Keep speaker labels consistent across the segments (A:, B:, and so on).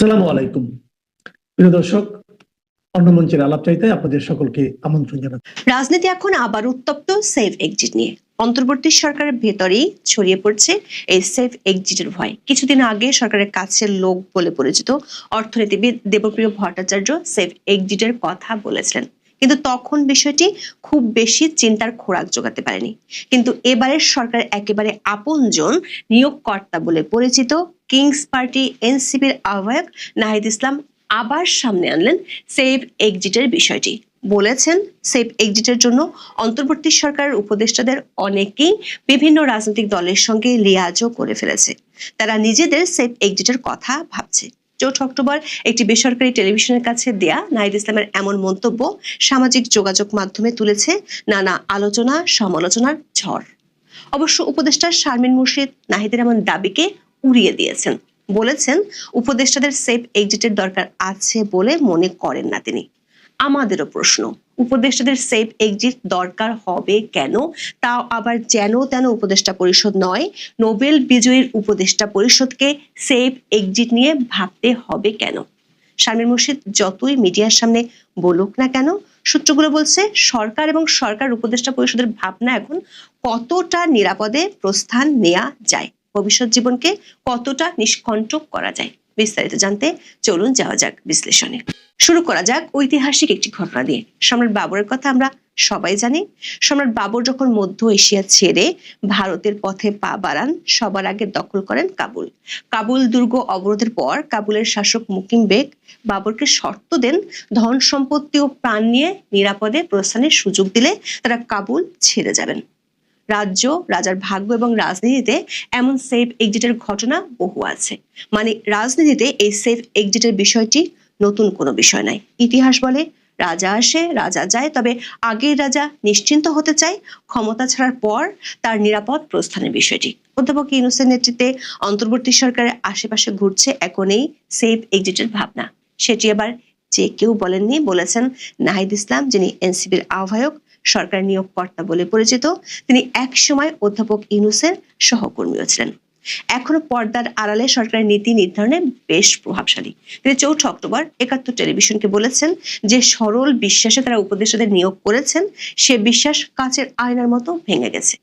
A: আসসালামু আলাইকুম প্রিয় দর্শক, অন্য মঞ্চের আলাপ চাইতে আপনাদের সকলকে আমন্ত্রণ জানাচ্ছি।
B: রাজনীতি এখন আবার উত্তপ্ত সেফ এক্সিট নিয়ে। অন্তর্বর্তী সরকারের ভেতরেই ছড়িয়ে পড়ছে এই সেফ এক্সিটের ভয়। কিছুদিন আগে সরকারের কাছের লোক বলে পরিচিত অর্থনীতিবিদ দেবপ্রিয় ভট্টাচার্য সেফ এক্সিটের কথা বলেছিলেন, কিন্তু তখন বিষয়টি খুব বেশি চিন্তার খোরাক জোগাতে পারেনি। কিন্তু এবারের সরকার একেবারে আপনজন নিয়োগকর্তা বলে পরিচিত কিংস পার্টি এনসিপির আহ্বায়ক নাহিদ ইসলাম আবার সামনে আনলেন সেফ এক্সিটের বিষয়টি। বলেছেন, সেফ এক্সিটের জন্য অন্তর্বর্তী সরকারের উপদেষ্টাদের অনেকেই বিভিন্ন রাজনৈতিক দলের সঙ্গে লিয়াজও করে ফেলেছে। তারা নিজেদের সেফ এক্সিটের কথা ভাবছে। 4 অক্টোবর একটি বেসরকারি টেলিভিশনের কাছে দেয়া নাহিদ ইসলামের এমন মন্তব্য সামাজিক যোগাযোগ মাধ্যমে তুলেছে নানা আলোচনা সমালোচনার ঝড়। অবশ্য উপদেষ্টা শারমিন মুর্শিদ নাহিদের এমন দাবিকে উড়িয়ে দিয়েছেন। বলেছেন, উপদেষ্টাদের সেফ এক্সিটের দরকার আছে বলে মনে করেন না তিনি। আমাদেরও প্রশ্ন, উপদেষ্টাদের সেফ এক্সিট দরকার হবে কেন? তাও আবার যেন তেন উপদেষ্টা পরিষদ নয়, নোবেল বিজয়ীর উপদেষ্টা পরিষদকে সেফ এক্সিট নিয়ে ভাবতে হবে কেন? শারমিন মুর্শিদ যতই মিডিয়ার সামনে বলুক না কেন, সূত্রগুলো বলছে সরকার এবং সরকার উপদেষ্টা পরিষদের ভাবনা এখন কতটা নিরাপদে প্রস্থান নেওয়া যায়, ভবিষ্যৎ জীবনকে কতটা নিষ্কণ্টক করা যায়। বিস্তারিত জানতে চলুন যাওয়া যাক বিশ্লেষণে। শুরু করা যাক ঐতিহাসিক একটি ঘটনা দিয়ে। সম্রাট বাবরের কথা আমরা সবাই জানি। সম্রাট বাবর যখন মধ্য এশিয়া ছেড়ে ভারতের পথে পা বাড়ান, সবার আগে দখল করেন কাবুল। কাবুল দুর্গ অবরোধের পর কাবুলের শাসক মুকিম বেগ বাবরকে শর্ত দেন, ধন সম্পত্তি ও প্রাণ নিয়ে নিরাপদে প্রস্থানের সুযোগ দিলে তারা কাবুল ছেড়ে যাবেন। রাজ্য, রাজার ভাগ্য এবং রাজনীতিতে এমন সেফ এক্সিটের ঘটনা বহু আছে। মানে রাজনীতিতে এই সেফ এক্সিটের বিষয়টি নতুন কোনো বিষয় নয়। ইতিহাস বলে, রাজা আসে রাজা যায়, তবে আগের রাজা নিশ্চিন্ত হতে চায় ক্ষমতা ছাড়ার পর তার নিরাপদ প্রস্থানের বিষয়টি। অধ্যাপক ইউনূসের নেতৃত্বে অন্তর্বর্তী সরকারের আশেপাশে ঘুরছে এখন এই সেফ এক্সিটের ভাবনা। সেটি আবার যে কেউ বলেননি, বলেছেন নাহিদ ইসলাম, যিনি এনসিপির আহ্বায়ক, সরকার নিয়োগকর্তা বলে পরিচিত। তিনি এক সময় অধ্যাপক ইউনূসের সহকর্মীও ছিলেন। এখনো পর্দার আড়ালে সরকারের নীতি নির্ধারণে বেশ প্রভাবশালী। তিনি 4 অক্টোবর 71 টেলিভিশনকে বলেছেন যে সরল বিশ্বাসে তারা উপদেষ্টাদের নিয়োগ করেছেন, সে বিশ্বাস কাচের আয়নার মতো ভেঙে গেছে।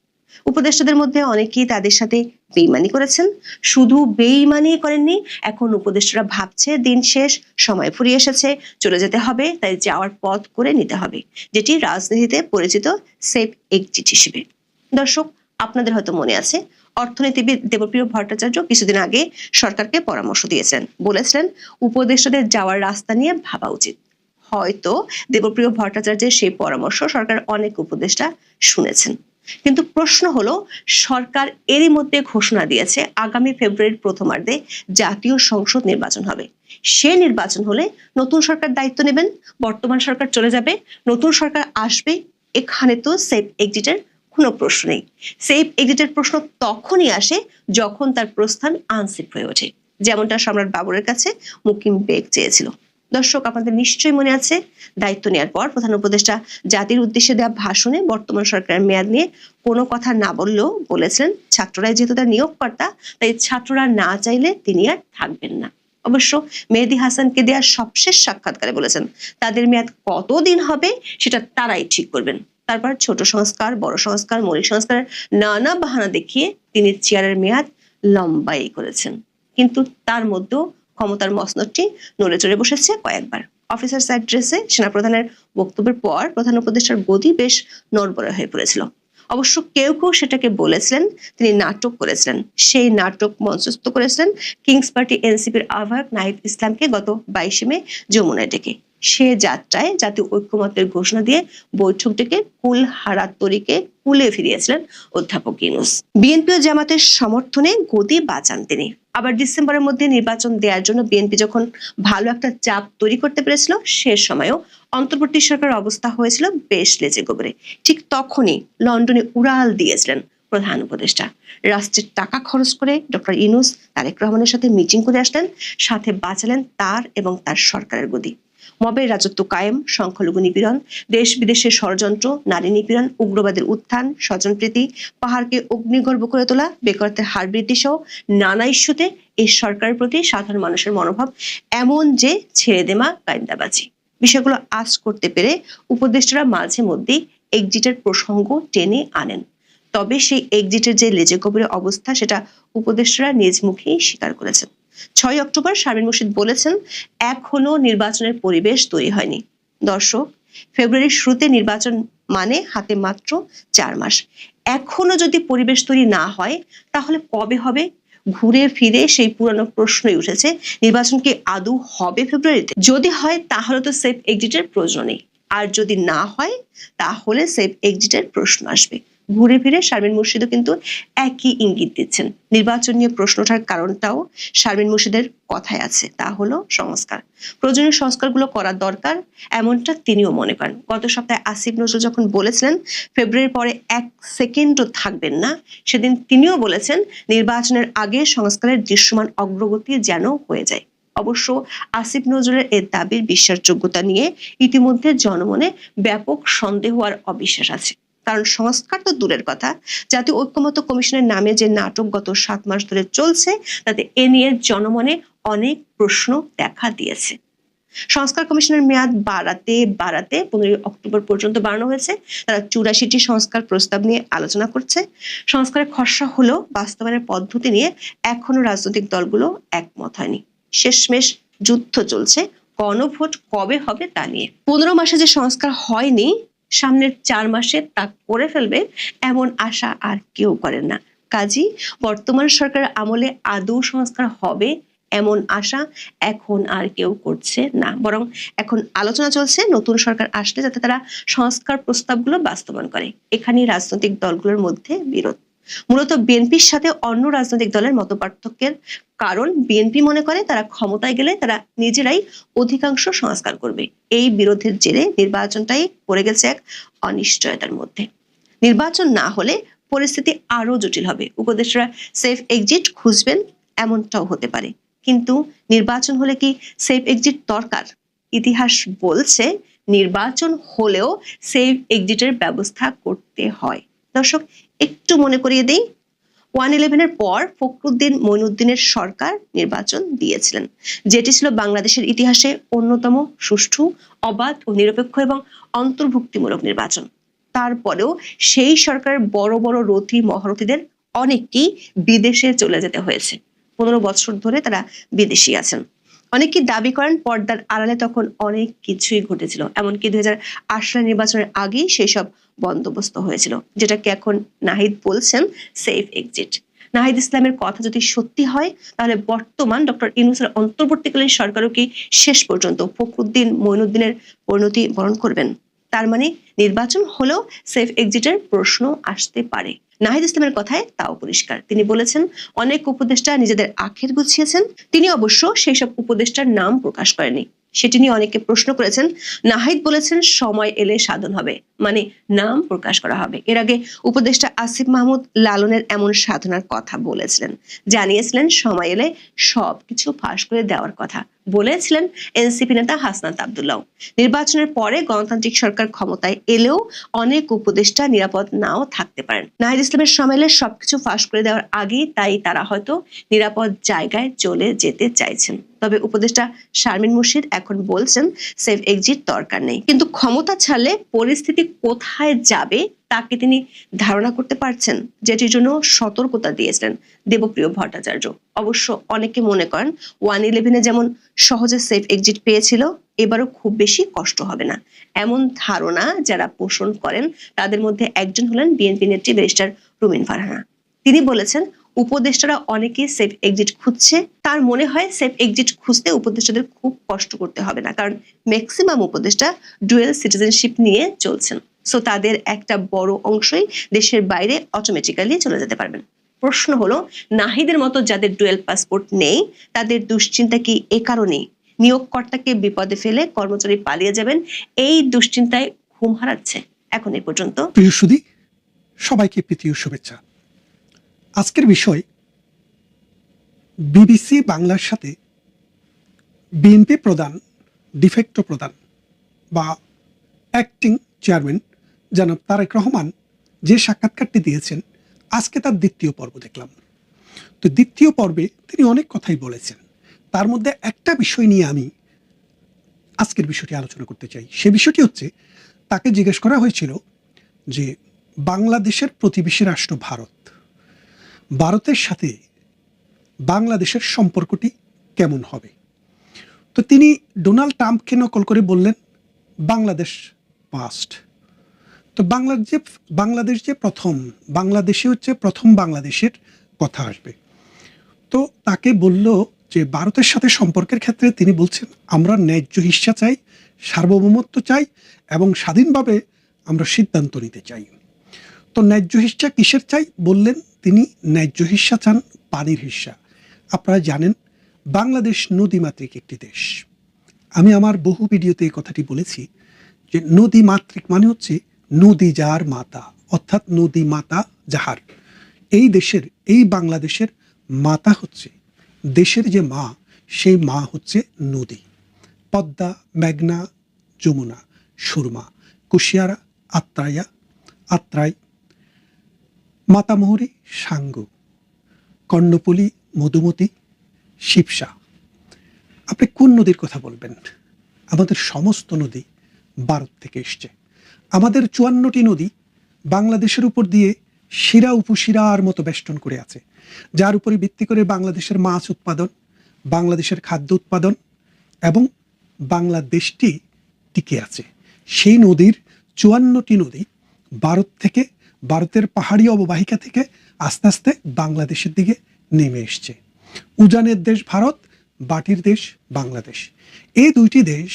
B: উপদেষ্টাদের মধ্যে অনেকেই তাদের সাথে বেইমানি করেছেন। শুধু বেইমানি করেননি, এখন উপদেষ্টারা ভাবছে দিন শেষ, সময় ফুরিয়ে এসেছে, চলে যেতে হবে, তাই যাওয়ার পথ করে নিতে হবে, যেটি রাজনীতিতে পরিচিত সেফ এক্সিট হিসেবে। দর্শক, আপনাদের হয়তো মনে আছে, অর্থনীতিবিদ দেবপ্রিয় ভট্টাচার্য কিছুদিন আগে সরকারকে পরামর্শ দিয়েছেন, বলেছিলেন উপদেষ্টাদের যাওয়ার রাস্তা নিয়ে ভাবা উচিত। হয়তো দেবপ্রিয় ভট্টাচার্যের সেই পরামর্শ সরকার অনেক উপদেষ্টা শুনেছেন। কিন্তু প্রশ্ন হলো, সরকার এরই মধ্যে ঘোষণা দিয়েছে আগামী ফেব্রুয়ারির প্রথমার্ধে জাতীয় সংসদ নির্বাচন হবে। সে নির্বাচন হলে নতুন সরকার দায়িত্ব নেবেন, বর্তমান সরকার চলে যাবে, নতুন সরকার আসবে। এখানে তো সেফ এক্সিটের কোনো প্রশ্ন নেই। সেফ এক্সিটের প্রশ্ন তখনই আসে যখন তার প্রস্থান আনসেফ হয়ে ওঠে, যেমনটা সম্রাট বাবরের কাছে মুকিম বেগ চেয়েছিল। দর্শক, আপনাদের নিশ্চয়ই মনে আছে, দায়িত্ব নেওয়ার পর প্রধান উপদেষ্টা জাতির উদ্দেশ্যে দেওয়া ভাষণে বর্তমান সরকারের মেয়াদ নিয়ে কোনো কথা না বললেও বলেছিলেন, ছাত্ররাই যেহেতু তার নিয়োগকর্তা, তাই ছাত্ররা না চাইলে তিনি আর থাকবেন না। অবশ্য মেহেদী হাসানকে দেওয়া সবশেষ সাক্ষাৎকারে বলেছেন, তাদের মেয়াদ কতদিন হবে সেটা তারাই ঠিক করবেন। তারপর ছোট সংস্কার, বড় সংস্কার, মৌলিক সংস্কার নানা বাহানা দেখিয়ে তিনি চেয়ারের মেয়াদ লম্বাই করেছেন। কিন্তু তার মধ্যেও ক্ষমতার মসনদটি নড়ে চড়ে বসেছে কয়েকবার। অফিসার্স অ্যাড্রেসে সেনাপ্রধানের বক্তব্যের পর প্রধান উপদেষ্টার গদি বেশ নড়বড়ে হয়ে পড়েছিল। অবশ্য কেউ কেউ সেটাকে বলেছিলেন তিনি নাটক করেছিলেন। সেই নাটক মঞ্চস্থ করেছিলেন কিংস পার্টি এনসিপির আহ্বায়ক নাহিদ ইসলামকে গত 22 মে যমুনায় ডেকে। সে যাত্রায় জাতীয় ঐক্যমত্যের ঘোষণা দিয়ে বৈঠক ডেকে কুল হারাত তরিকে কুলে ফিরিয়েছিলেন অধ্যাপক ইউনূস। বিএনপি ও জামাতের সমর্থনে গদি বাঁচান তিনি। আবার ডিসেম্বরের মধ্যে নির্বাচন দেওয়ার জন্য বিএনপি যখন ভালো একটা চাপ তৈরি করতে পেরেছিল, সে সময়ও অন্তর্বর্তী সরকারের অবস্থা হয়েছিল বেশ লেজে গোবরে। ঠিক তখনই লন্ডনে উড়াল দিয়েছিলেন প্রধান উপদেষ্টা। রাষ্ট্রের টাকা খরচ করে ডক্টর ইউনূস তারেক রহমানের সাথে মিটিং করে আসলেন, সাথে বাঁচালেন তার এবং তার সরকারের গদি। মবের রাজত্ব কায়েম, সংখ্যালঘু নিপীড়ন, দেশ বিদেশের ষড়যন্ত্র, নারী নিপীড়ন, উগ্রবাদের উত্থান, স্বজনপ্রীতি, পাহাড়কে অগ্নিগর্ভ করে তোলা, বেকারত্বের হার বৃদ্ধি সহ নানা ইস্যুতে এই সরকারের প্রতি সাধারণ মানুষের মনোভাব এমন যে ছেড়ে দেমা গাইন্দাবাজি। বিষয়গুলো আঁচ করতে পেরে উপদেষ্টারা মাঝে মধ্যেই এক্সিটের প্রসঙ্গ টেনে আনেন। তবে সেই এক্সিটের যে লেজে কবরে অবস্থা সেটা উপদেষ্টারা নিজ মুখেই স্বীকার করেছেন। 6 অক্টোবর শারমিন মুর্শিদ বলেছেন, এখনো নির্বাচনের পরিবেশ তৈরি হয়নি। দর্শক, ফেব্রুয়ারির শুরুতে নির্বাচন মানে হাতে মাত্র 4 মাস। এখনো যদি পরিবেশ তৈরি না হয় তাহলে কবে হবে? ঘুরে ফিরে সেই পুরানো প্রশ্নই উঠেছে, নির্বাচন কি আদৌ হবে ফেব্রুয়ারিতে? যদি হয় তাহলে তো সেফ এক্সিটের প্রয়োজন নেই, আর যদি না হয় তাহলে সেফ এক্সিটের প্রশ্ন আসবে। ঘুরে ফিরে শারমিন মুর্শিদও কিন্তু একই ইঙ্গিত দিচ্ছেন। নির্বাচন নিয়ে প্রশ্ন ওঠার কারণটাও শারমিন মুর্শিদের কথায় আছে, তা হলো সংস্কার। প্রয়োজনীয় সংস্কারগুলো করা দরকার, এমনটা তিনিও মনে করেন। গত সপ্তাহে আসিফ নজরুল যখন বলেছিলেন ফেব্রুয়ারির পরে 1 সেকেন্ডও থাকবেন না, সেদিন তিনিও বলেছেন নির্বাচনের আগে সংস্কারের দৃশ্যমান অগ্রগতি যেন হয়ে যায়। অবশ্য আসিফ নজরুলের এ দাবির বিশ্বাসযোগ্যতা নিয়ে ইতিমধ্যে জনমনে ব্যাপক সন্দেহ আর অবিশ্বাস আছে। কারণ সংস্কার তো দূরের কথা, জাতীয় ঐক্যমত্য কমিশনের নামে যে নাটক গত 7 মাস ধরে চলছে তাতে এ নিয়ে জনমনে অনেক প্রশ্ন দেখা দিয়েছে। সংস্কার কমিশনের মেয়াদ বাড়াতে 15 অক্টোবর পর্যন্ত বাড়ানো হয়েছে। তারা 84টি সংস্কার প্রস্তাব নিয়ে আলোচনা করছে। সংস্কারের খসড়া হলেও বাস্তবায়নের পদ্ধতি নিয়ে এখনো রাজনৈতিক দলগুলো একমত হয়নি। শেষমেশ যুদ্ধ চলছে গণভোট কবে হবে তা নিয়ে। 15 মাসে যে সংস্কার হয়নি, সামনের 4 মাসে তা করে ফেলবে এমন আশা আর কেউ করেন না। কাজী বর্তমান সরকারের আমলে আদৌ সংস্কার হবে এমন আশা এখন আর কেউ করছে না, বরং এখন আলোচনা চলছে নতুন সরকার আসলে যাতে তারা সংস্কার প্রস্তাবগুলো বাস্তবায়ন করে। এখানেই রাজনৈতিক দলগুলোর মধ্যে বিরোধ, মূলত বিএনপির সাথে অন্য রাজনৈতিক দলের মতপার্থক্যের কারণ বিএনপি মনে করে তারা ক্ষমতায় গেলে তারা নিজেরাই অধিকাংশ সংস্কার করবে। এই বিরোধের জেরে নির্বাচনটাই পড়ে গেছে এক অনিশ্চয়তার মধ্যে। নির্বাচন না হলে পরিস্থিতি আরো জটিল হবে। উপদেষ্টারা সেফ এক্সিট খুঁজবেন এমনটাও হতে পারে। কিন্তু নির্বাচন হলে কি সেফ এক্সিট দরকার? ইতিহাস বলছে নির্বাচন হলেও সেফ এক্সিটের ব্যবস্থা করতে হয়। দর্শক, একটু মনে করিয়ে দেই, 1/11-এর পর ফখরুদ্দিন মঈনুদ্দিনের সরকার নির্বাচন দিয়েছিলেন, যেটি ছিল বাংলাদেশের ইতিহাসে অন্যতম সুষ্ঠু, অবাধ ও নিরপেক্ষ এবং অন্তর্ভুক্তিমূলক নির্বাচন। তারপরেও সেই সরকারের বড় বড় রথী মহারথীদের অনেককেই বিদেশে চলে যেতে হয়েছে। 15 বছর ধরে তারা বিদেশি আছেন। অনেকেই দাবি করেন পর্দার আড়ালে তখন অনেক কিছুই ঘটেছিল, এমনকি 2008 সালের নির্বাচনের আগেই সেই সব বন্দোবস্ত হয়েছিল, যেটাকে এখন নাহিদ বলছেন সেফ এক্সিট। নাহিদ ইসলামের কথা যদি সত্যি হয় তাহলে বর্তমান ডক্টর ইউনূসের অন্তর্বর্তীকালীন সরকারও কি শেষ পর্যন্ত ফখরুদ্দিন মঈনুদ্দিনের পরিণতি বরণ করবেন? তার মানে নির্বাচন হলেও সেফ এক্সিটের প্রশ্ন আসতে পারে। নাহিদ ইসলামের কথায় তাও পরিষ্কার। তিনি বলেছেন অনেক উপদেষ্টা নিজেদের আখের গুছিয়েছেন। তিনি অবশ্য সেই সব উপদেষ্টার নাম প্রকাশ করেনি। সেটি নিয়ে অনেকে প্রশ্ন করেছেন। নাহিদ বলেছেন সময় এলে সাধন হবে, মানে নাম প্রকাশ করা হবে। এর আগে উপদেষ্টা আসিফ মাহমুদ লালনের এমন সাধনার কথা বলেছিলেন, জানিয়েছিলেন সময় এলে সবকিছু ফাঁস করে দেওয়ার কথা বলেছিলেন এনসিপি নেতা হাসনাত আব্দুল্লাহ। নির্বাচনের পরে গণতান্ত্রিক সরকার ক্ষমতায় এলেও অনেক উপদেষ্টা নিরাপদ নাও থাকতে পারেন। নাহিদ ইসলামের সময় এলে সবকিছু ফাঁস করে দেওয়ার আগেই তাই তারা হয়তো নিরাপদ জায়গায় চলে যেতে চাইছেন। তবে উপদেষ্টা শারমিন মুর্শিদ এখন বলছেন সেফ এক্সিট দরকার নেই, কিন্তু ক্ষমতা ছাড়লে পরিস্থিতি কোথায় যাবে তাকে তিনি ধারণা করতে পারছেন, যেটির জন্য সতর্কতা দিয়েছিলেন দেবপ্রিয় ভট্টাচার্য। অবশ্য অনেকে মনে করেন 1/11-এ যেমন সহজে সেফ এক্সিট পেয়েছিল, এবারও খুব বেশি কষ্ট হবে না। এমন ধারণা যারা পোষণ করেন তাদের মধ্যে একজন হলেন বিএনপি নেত্রী ব্যারিস্টার রুমিন ফারহানা। তিনি বলেছেন উপদেষ্টারা অনেকেই সেফ এক্সিট খুঁজছে। তার মনে হয় সেফ এক্সিট খুঁজতে উপদেষ্টাদের খুব কষ্ট করতে হবে না, কারণ ম্যাক্সিমাম উপদেষ্টা ডুয়েল সিটিজেনশিপ নিয়ে চলছেন। সো তাদের একটা বড় অংশই দেশের বাইরে অটোমেটিক্যালি চলে যেতে পারবেন। প্রশ্ন হলো নাহিদের মতো যাদের ডুয়েল পাসপোর্ট নেই তাদের দুশ্চিন্তা কি এ কারণে নিয়োগকর্তাকে বিপদে ফেলে কর্মচারী পালিয়ে যাবেন এই দুশ্চিন্তায় ঘুম হারাচ্ছে? এখন এই পর্যন্ত।
C: প্রিয় সুধী, সবাইকে প্রীতীয় শুভেচ্ছা। আজকের বিষয় বিবিসি বাংলার সাথে বিএনপি প্রধান ডিফেক্টো প্রধান বা অ্যাক্টিং চেয়ারম্যান জনাব তারেক রহমান যে সাক্ষাৎকারটি দিয়েছেন, আজকে তার দ্বিতীয় পর্ব দেখলাম। তো দ্বিতীয় পর্বে তিনি অনেক কথাই বলেছেন। তার মধ্যে একটা বিষয় নিয়ে আমি আজকের বিষয়টি আলোচনা করতে চাই। সে বিষয়টি হচ্ছে, তাকে জিজ্ঞেস করা হয়েছিল যে বাংলাদেশের প্রতিবেশী রাষ্ট্র ভারতের সাথে বাংলাদেশের সম্পর্কটি কেমন হবে। তো তিনি ডোনাল্ড ট্রাম্পকে নকল করে বললেন বাংলাদেশ ফার্স্ট। তো বাংলাদেশ যে প্রথম, বাংলাদেশে হচ্ছে প্রথম বাংলাদেশের কথা আসবে। তো তাকে বলল যে ভারতের সাথে সম্পর্কের ক্ষেত্রে তিনি বলছেন আমরা ন্যায্য হিস্সা চাই, সার্বভৌমত্ব চাই এবং স্বাধীনভাবে আমরা সিদ্ধান্ত নিতে চাই। তো ন্যায্য হিস্সা কিসের চাই বললেন তিনি, ন্যায্য হিস্সা চান পানির হিস্সা। আপনারা জানেন বাংলাদেশ নদীমাতৃক একটি দেশ। আমি আমার বহু ভিডিওতে এই কথাটি বলেছি যে নদীমাতৃক মানে হচ্ছে নদী যার মাতা, অর্থাৎ নদী মাতা যাহার। এই বাংলাদেশের মাতা হচ্ছে, দেশের যে মা, সেই মা হচ্ছে নদী। পদ্মা, মেঘনা, যমুনা, সুরমা, কুশিয়ারা, আত্রাই, মাতামুহুরী, সাঙ্গু, কর্ণফুলী, মধুমতি, শিবসা। আপনি কোন নদীর কথা বলবেন? আমাদের সমস্ত নদী ভারত থেকে এসছে। আমাদের 54টি নদী বাংলাদেশের উপর দিয়ে শিরা উপশিরার মতো বেষ্টন করে আছে, যার উপরে ভিত্তি করে বাংলাদেশের মাছ উৎপাদন, বাংলাদেশের খাদ্য উৎপাদন এবং বাংলাদেশটি টিকে আছে। সেই নদীর 54টি নদী ভারতের পাহাড়ি অববাহিকা থেকে আস্তে আস্তে বাংলাদেশের দিকে নেমে এসছে। উজানের দেশ ভারত, বাটির দেশ বাংলাদেশ। এই দুইটি দেশ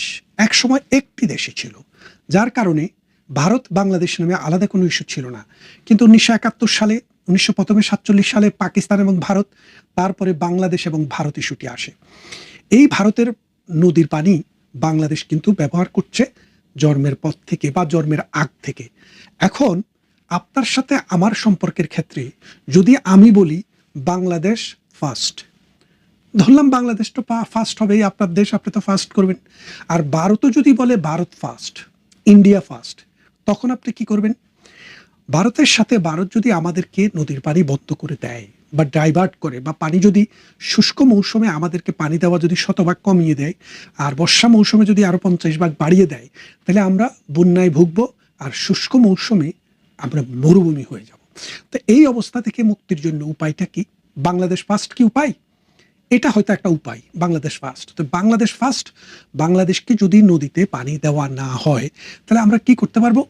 C: একসময় একটি দেশে ছিল, যার কারণে ভারত বাংলাদেশ নামে আলাদা কোনো ইস্যু ছিল না। কিন্তু 1971 সালে, 1947 সালে পাকিস্তান এবং ভারত, তারপরে বাংলাদেশ এবং ভারত ইস্যুটি আসে। এই ভারতের নদীর পানি বাংলাদেশ কিন্তু ব্যবহার করছে জন্মের পর থেকে বা জন্মের আগ থেকে। এখন আপনার সাথে আমার সম্পর্কের ক্ষেত্রে যদি আমি বলি বাংলাদেশ ফার্স্ট, ধরলাম বাংলাদেশ তো ফার্স্ট হবে, আপনার দেশ, আপনি তো ফার্স্ট করবেন। আর ভারতও যদি বলে ভারত ফার্স্ট, ইন্ডিয়া ফার্স্ট, তখন আপনি কি করবেন? ভারতের সাথে ভারত যদি আমাদেরকে নদীর পানি বন্ধ করে দেয় বা ডাইভার্ট করে, বা পানি যদি শুষ্ক মৌসুমে আমাদেরকে পানি দেওয়া যদি 100 ভাগ কমিয়ে দেয়, আর বর্ষা মৌসুমে যদি আরো 50 ভাগ বাড়িয়ে দেয়, তাহলে আমরা বন্যায় ভুগবো, আর শুষ্ক মৌসুমে আমরা মরুভূমি হয়ে যাব। তো এই অবস্থা থেকে মুক্তির জন্য উপায়টা কি? বাংলাদেশ ফার্স্ট কি উপায়? এটা হয়তো একটা উপায়, বাংলাদেশ ফার্স্ট। তো বাংলাদেশ ফার্স্ট, বাংলাদেশকে যদি নদীতে পানি দেওয়া না হয়, তাহলে আমরা কি করতে পারবো?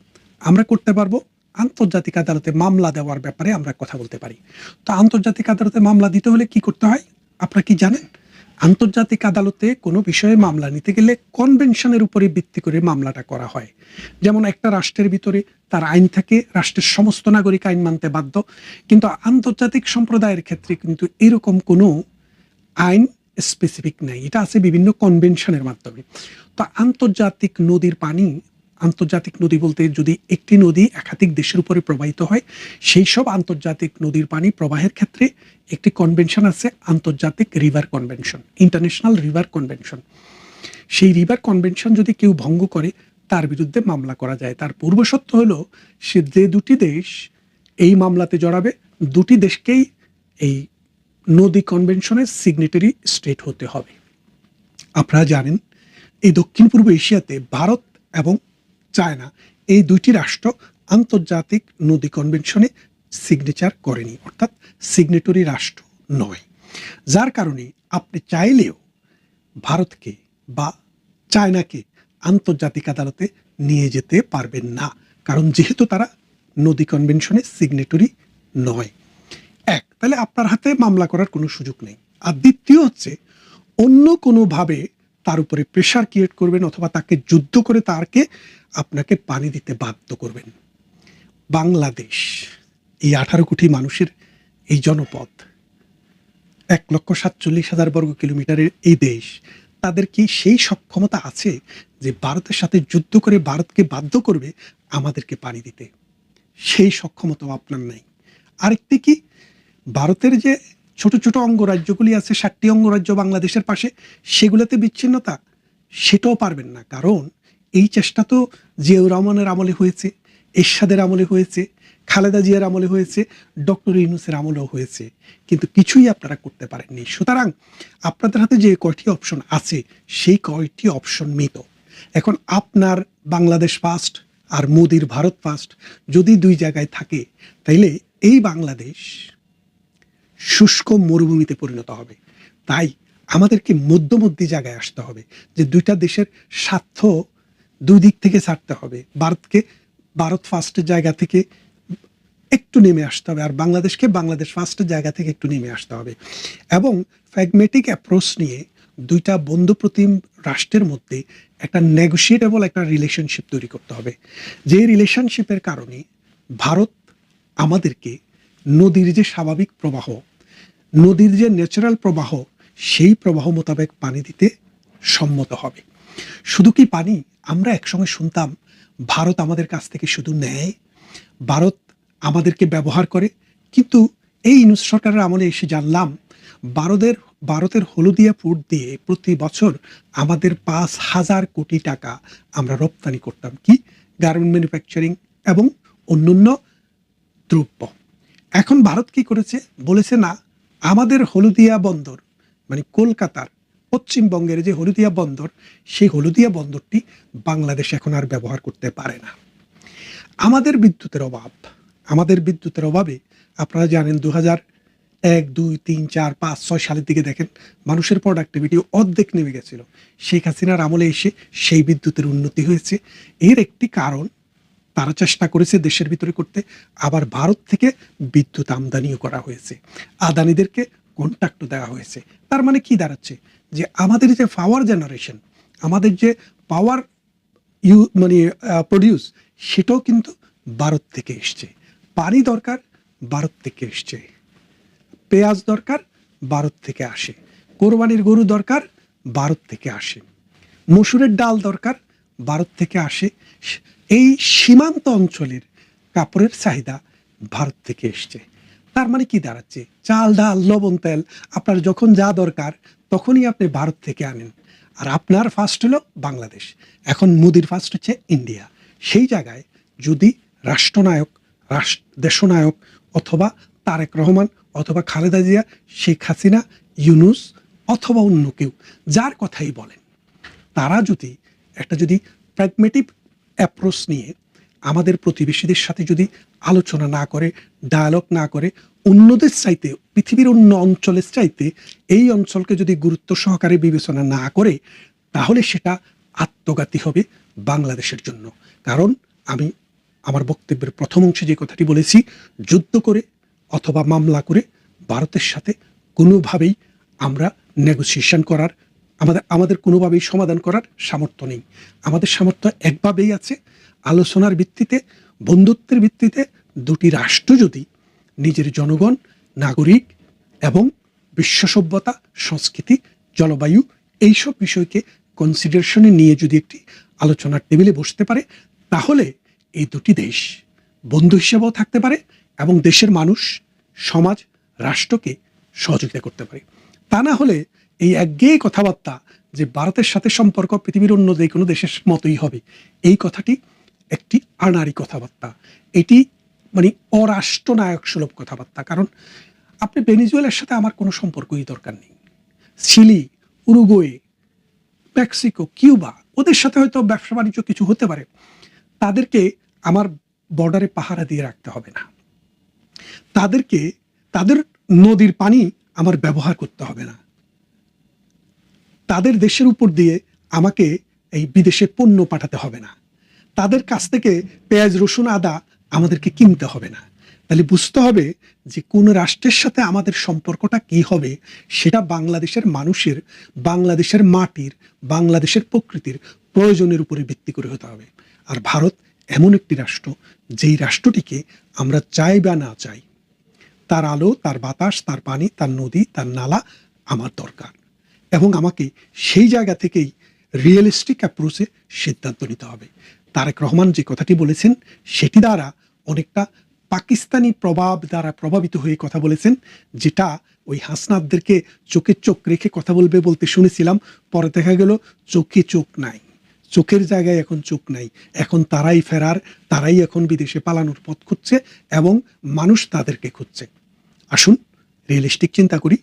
C: আমরা করতে পারবো আন্তর্জাতিক আদালতে মামলা দেওয়ার ব্যাপারে আমরা কথা বলতে পারি। তো আন্তর্জাতিক আদালতে মামলা দিতে হলে কি করতে হয় আপনারা কি জানেন? আন্তর্জাতিক আদালতে কোনো বিষয়ে মামলা নিতে গেলে কনভেনশনের উপরে ভিত্তি করে মামলাটা করা হয়। যেমন একটা রাষ্ট্রের ভিতরে তার আইন থাকে, রাষ্ট্রের সমস্ত নাগরিক আইন মানতে বাধ্য। কিন্তু আন্তর্জাতিক সম্প্রদায়ের ক্ষেত্রে কিন্তু এরকম কোনো আইন স্পেসিফিক নেই, এটা আছে বিভিন্ন কনভেনশনের মাধ্যমে। তো আন্তর্জাতিক নদীর পানি, আন্তর্জাতিক নদী বলতে যদি একটি নদী একাধিক দেশের উপরে প্রবাহিত হয়, সেই সব আন্তর্জাতিক নদীর পানি প্রবাহের ক্ষেত্রে একটি কনভেনশন আছে, আন্তর্জাতিক river convention, international river convention. সেই রিভার কনভেনশন যদি কেউ ভঙ্গ করে, তার বিরুদ্ধে মামলা করা যায়। তার পূর্বশর্ত হলো সে যে দুটি দেশ এই মামলাতে জড়াবে, দুটি দেশকেই এই নদী কনভেনশনের সিগনেটারি স্টেট হতে হবে। আপনারা জানেন এই দক্ষিণ পূর্ব এশিয়াতে ভারত এবং চায়না, এই দুইটি রাষ্ট্র আন্তর্জাতিক নদী কনভেনশনে সিগনেচার করেনি, অর্থাৎ সিগনেটরি রাষ্ট্র নয়। যার কারণে আপনি চাইলেও ভারতকে বা চায়নাকে আন্তর্জাতিক আদালতে নিয়ে যেতে পারবেন না, কারণ যেহেতু তারা নদী কনভেনশনে সিগনেটরি নয়। তাহলে আপনার হাতে মামলা করার কোনো সুযোগ নেই। আর দ্বিতীয় হচ্ছে, অন্য কোনোভাবে তার উপরে প্রেশার ক্রিয়েট করবেন অথবা তাকে যুদ্ধ করে আপনাকে পানি দিতে বাধ্য করবেন। বাংলাদেশ, এই 18 কোটি মানুষের এই জনপদ, 1,47,000 বর্গ কিলোমিটারের এই দেশ, তাদের কি সেই সক্ষমতা আছে যে ভারতের সাথে যুদ্ধ করে ভারতকে বাধ্য করবে আমাদেরকে পানি দিতে? সেই সক্ষমতাও আপনার নাই। আরেকটি কি, ভারতের যে ছোট ছোট অঙ্গরাজ্যগুলি আছে, 7টি অঙ্গরাজ্য বাংলাদেশের পাশে, সেগুলোতে বিচ্ছিন্নতা, সেটাও পারবেন না, কারণ এই চেষ্টা তো জিয়াউর রহমানের আমলে হয়েছে, এরশাদের আমলে হয়েছে, খালেদা জিয়ার আমলে হয়েছে, ডক্টর ইউনূসের আমলেও হয়েছে, কিন্তু কিছুই আপনারা করতে পারেননি। সুতরাং আপনাদের হাতে যে কয়টি অপশন আছে সেই কয়টি অপশন মৃত। এখন আপনার বাংলাদেশ ফার্স্ট আর মোদির ভারত ফার্স্ট যদি দুই জায়গায় থাকে, তাইলে এই বাংলাদেশ শুষ্ক মরুভূমিতে পরিণত হবে। তাই আমাদেরকে মধ্যমধ্যী জায়গায় আসতে হবে, যে দুইটা দেশের স্বার্থ দুই দিক থেকে ছাড়তে হবে। ভারত ফার্স্টের জায়গা থেকে একটু নেমে আসতে হবে, আর বাংলাদেশকে বাংলাদেশ ফার্স্টের জায়গা থেকে একটু নেমে আসতে হবে, এবং প্র্যাগমেটিক অ্যাপ্রোচ নিয়ে দুইটা বন্ধুপ্রতিম রাষ্ট্রের মধ্যে একটা নেগোশিয়েটেবল একটা রিলেশনশিপ তৈরি করতে হবে। যে রিলেশনশিপের কারণে ভারত আমাদেরকে নদীর যে স্বাভাবিক প্রবাহ, নদীর যে ন্যাচারাল প্রবাহ, সেই প্রবাহ মোতাবেক পানি দিতে সম্মত হবে। শুধু কি পানি, আমরা একসঙ্গে শুনতাম ভারত আমাদের কাছ থেকে শুধু নেয়, ভারত আমাদেরকে ব্যবহার করে, কিন্তু এই ইউনূস সরকারের আমলে এসে জানলাম ভারতের হলদিয়া পোর্ট দিয়ে প্রতি বছর আমাদের 5,000 কোটি টাকা আমরা রপ্তানি করতাম, কি গার্মেন্ট ম্যানুফ্যাকচারিং এবং অন্যান্য দ্রব্য। এখন ভারত কি করেছে, বলেছে না, আমাদের হলদিয়া বন্দর মানে কলকাতার পশ্চিমবঙ্গের যে হলদিয়া বন্দর, সেই হলদিয়া বন্দরটি বাংলাদেশ এখন আর ব্যবহার করতে পারে না। আমাদের বিদ্যুতের অভাবে আপনারা জানেন 2001, 2, 3, 4, 5, 6 সালের দিকে দেখেন মানুষের প্রোডাক্টিভিটি অর্ধেক নেমে গেছিল। শেখ হাসিনার আমলে এসে সেই বিদ্যুতের উন্নতি হয়েছে। এর একটি কারণ তারা চেষ্টা করেছে দেশের ভিতরে করতে, আবার ভারত থেকে বিদ্যুৎ আমদানিও করা হয়েছে, আদানিদেরকে কন্ট্রাক্টও দেওয়া হয়েছে। তার মানে কি দাঁড়াচ্ছে, যে আমাদের যে পাওয়ার জেনারেশন, আমাদের যে পাওয়ার প্রডিউস, সেটাও কিন্তু ভারত থেকে এসছে। পানি দরকার, ভারত থেকে এসছে। পেঁয়াজ দরকার, ভারত থেকে আসে। কোরবানির গরু দরকার, ভারত থেকে আসে। মসুরের ডাল দরকার, ভারত থেকে আসে। এই সীমান্ত অঞ্চলের কাপড়ের চাহিদা ভারত থেকে এসছে। তার মানে কি দাঁড়াচ্ছে, চাল, ডাল, লবণ, তেল আপনার যখন যা দরকার তখনই আপনি ভারত থেকে আনেন। আর আপনার ফার্স্ট হলো বাংলাদেশ, এখন মোদির ফার্স্ট হচ্ছে ইন্ডিয়া। সেই জায়গায় যদি রাষ্ট্রনায়ক, দেশনায়ক অথবা তারেক রহমান অথবা খালেদা জিয়া, শেখ হাসিনা, ইউনূস অথবা অন্য কেউ যার কথাই বলেন, তারা যদি প্র্যাগমেটিক অ্যাপ্রোচ নিয়ে আমাদের প্রতিবেশীদের সাথে যদি আলোচনা না করে, ডায়ালগ না করে, অন্যদের চাইতে, পৃথিবীর অন্য অঞ্চলের চাইতে এই অঞ্চলকে যদি গুরুত্ব সহকারে বিবেচনা না করে, তাহলে সেটা আত্মঘাতী হবে বাংলাদেশের জন্য। কারণ আমি আমার বক্তব্যের প্রথম অংশে যে কথাটি বলেছি, যুদ্ধ করে অথবা মামলা করে ভারতের সাথে কোনোভাবেই আমরা নেগোসিয়েশন করার, আমাদের কোনোভাবেই সমাধান করার সামর্থ্য নেই। আমাদের সামর্থ্য একভাবেই আছে, আলোচনার ভিত্তিতে, বন্ধুত্বের ভিত্তিতে দুটি রাষ্ট্র যদি নিজের জনগণ, নাগরিক এবং বিশ্ব সভ্যতা, সংস্কৃতি, জলবায়ু এইসব বিষয়কে কনসিডারেশনে নিয়ে যদি একটি আলোচনার টেবিলে বসতে পারে, তাহলে এই দুটি দেশ বন্ধু হিসেবেও থাকতে পারে এবং দেশের মানুষ, সমাজ, রাষ্ট্রকে সহযোগিতা করতে পারে। তা না হলে এই একঘেয়ে কথাবার্তা যে ভারতের সাথে সম্পর্ক পৃথিবীর অন্য যে কোনো দেশের মতোই হবে, এই কথাটি একটি আনাড়ি কথাবার্তা। এটি মানে অরাষ্ট্রনায়ক সুলভ কথাবার্তা। কারণ আপনি ভেনেজুয়েলার সাথে আমার কোনো সম্পর্কই দরকার নেই। চিলি, উরুগুয়ে, মেক্সিকো, কিউবা, ওদের সাথে হয়তো ব্যবসা বাণিজ্য কিছু হতে পারে, তাদেরকে আমার বর্ডারে পাহারা দিয়ে রাখতে হবে না। তাদের নদীর পানি আমার ব্যবহার করতে হবে না। তাদের দেশের উপর দিয়ে আমাকে এই বিদেশে পণ্য পাঠাতে হবে না। তাদের কাছ থেকে পেঁয়াজ, রসুন, আদা আমাদেরকে কিনতে হবে না। তাহলে বুঝতে হবে যে কোন রাষ্ট্রের সাথে আমাদের সম্পর্কটা কি হবে, সেটা বাংলাদেশের মানুষের, বাংলাদেশের মাটির, বাংলাদেশের প্রকৃতির প্রয়োজনের উপরে ভিত্তি করে হতে হবে। আর ভারত এমন একটি রাষ্ট্র, যেই রাষ্ট্রটিকে আমরা চাই বা না চাই, তার আলো, তার বাতাস, তার পানি, তার নদী, তার নালা আমার দরকার, এবং আমাকে সেই জায়গা থেকেই রিয়েলিস্টিক অ্যাপ্রোচে সিদ্ধান্ত নিতে হবে। তারেক রহমান যে কথাটি বলেছেন, সেটি দ্বারা অনেকটা পাকিস্তানি প্রভাব দ্বারা প্রভাবিত হয়ে কথা বলেছেন, যেটা ওই হাসনাতদেরকে চোখে চোখ রেখে কথা বলবে বলতে শুনেছিলাম, পরে দেখা গেল চোখে চোখ নাই, চোখের জায়গায় এখন চোখ নাই, এখন তারাই ফেরার, তারাই এখন বিদেশে পালানোর পথ খুঁজছে এবং মানুষ তাদেরকে খুঁজছে। আসুন রিয়েলিস্টিক চিন্তা করি,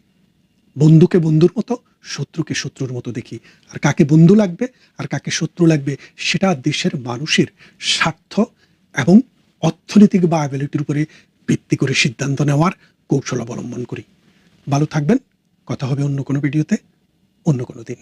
C: বন্ধুকে বন্ধুর মতো, শত্রুকে শত্রুর মতো দেখি। আর কাকে বন্ধু লাগবে আর কাকে শত্রু লাগবে সেটা দেশের মানুষের স্বার্থ এবং অর্থনৈতিক ভায়াবিলিটির উপরে ভিত্তি করে সিদ্ধান্ত নেওয়ার কৌশল অবলম্বন করি। ভালো থাকবেন, কথা হবে অন্য কোনো ভিডিওতে, অন্য কোনো দিন।